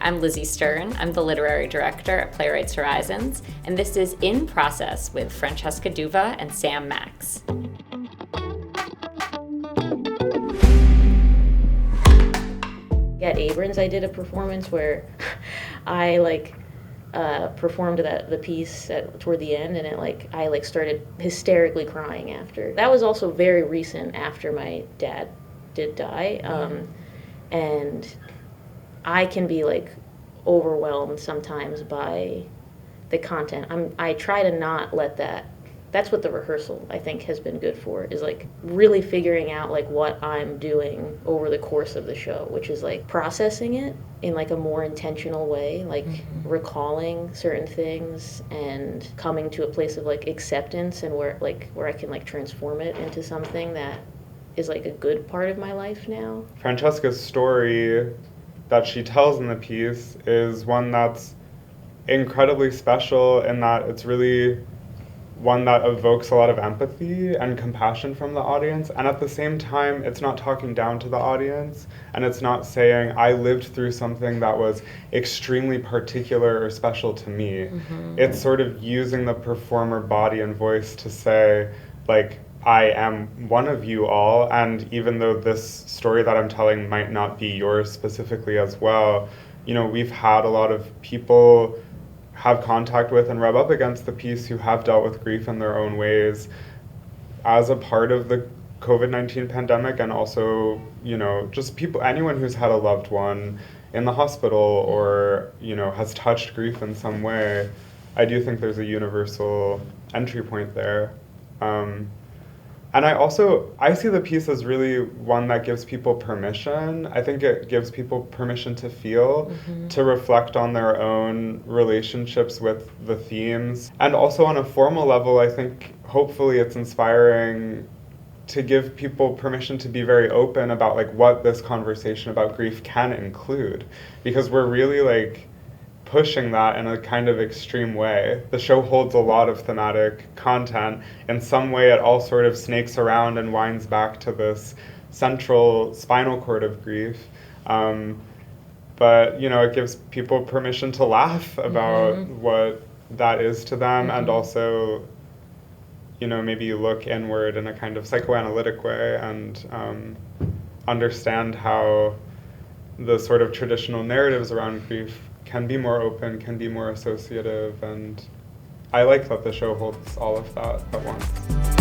I'm Lizzie Stern. I'm the literary director at Playwrights Horizons, and this is In Process with Francesca D'Uva and Sam Max. At Abrams, I did a performance where I performed the piece toward the end, and I started hysterically crying after. That was also very recent after my dad did die, and I can be overwhelmed sometimes by the content. I try to not let that. That's what the rehearsal, I think, has been good for, is really figuring out what I'm doing over the course of the show, which is processing it in a more intentional way, recalling certain things and coming to a place of acceptance, and where I can transform it into something that is a good part of my life now. Francesca's story that she tells in the piece is one that's incredibly special in that it's really one that evokes a lot of empathy and compassion from the audience, and at the same time it's not talking down to the audience, and it's not saying I lived through something that was extremely particular or special to me. It's sort of using the performer body and voice to say I am one of you all, and even though this story that I'm telling might not be yours specifically as well, we've had a lot of people have contact with and rub up against the piece who have dealt with grief in their own ways as a part of the COVID-19 pandemic, and also, just anyone who's had a loved one in the hospital or, has touched grief in some way. I do think there's a universal entry point there. And I see the piece as really one that gives people permission. I think it gives people permission to feel, to reflect on their own relationships with the themes. And also on a formal level, I think hopefully it's inspiring to give people permission to be very open about what this conversation about grief can include. Because we're really pushing that in a kind of extreme way. The show holds a lot of thematic content. In some way, it all sort of snakes around and winds back to this central spinal cord of grief. But, it gives people permission to laugh about what that is to them, and also, maybe look inward in a kind of psychoanalytic way and understand how the sort of traditional narratives around grief can be more open, can be more associative, and I like that the show holds all of that at once.